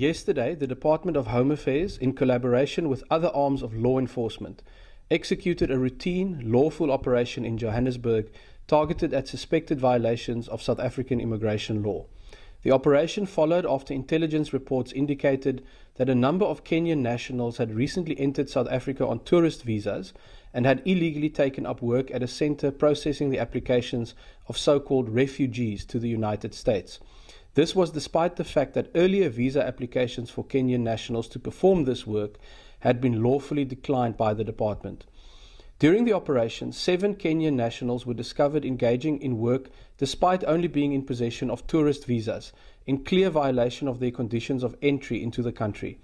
Yesterday, the Department of Home Affairs, in collaboration with other arms of law enforcement, executed a routine, lawful operation in Johannesburg targeted at suspected violations of South African immigration law. The operation followed after intelligence reports indicated that a number of Kenyan nationals had recently entered South Africa on tourist visas and had illegally taken up work at a center processing the applications of so-called refugees to the United States. This was despite the fact that earlier visa applications for Kenyan nationals to perform this work had been lawfully declined by the department. During the operation, 7 Kenyan nationals were discovered engaging in work despite only being in possession of tourist visas, in clear violation of their conditions of entry into the country.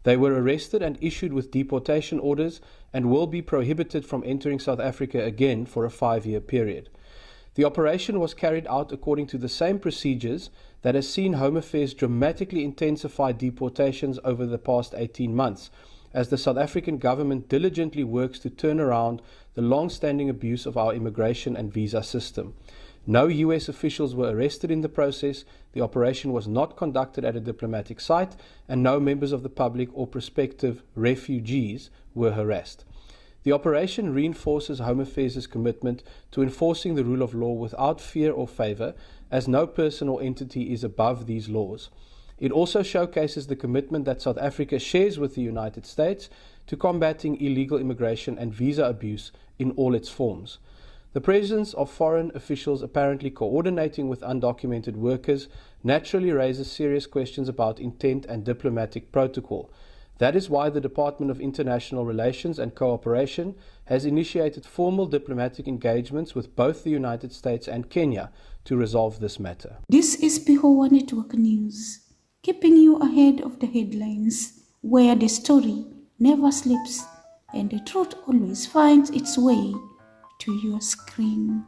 They were arrested and issued with deportation orders and will be prohibited from entering South Africa again for a 5-year period. The operation was carried out according to the same procedures that has seen Home Affairs dramatically intensify deportations over the past 18 months, as the South African government diligently works to turn around the long-standing abuse of our immigration and visa system. No US officials were arrested in the process, the operation was not conducted at a diplomatic site, and no members of the public or prospective refugees were harassed. The operation reinforces Home Affairs' commitment to enforcing the rule of law without fear or favor, as no person or entity is above these laws. It also showcases the commitment that South Africa shares with the United States to combating illegal immigration and visa abuse in all its forms. The presence of foreign officials apparently coordinating with undocumented workers naturally raises serious questions about intent and diplomatic protocol. That is why the Department of International Relations and Cooperation has initiated formal diplomatic engagements with both the United States and Kenya to resolve this matter. This is Pihowa Network News, keeping you ahead of the headlines, where the story never sleeps and the truth always finds its way to your screen.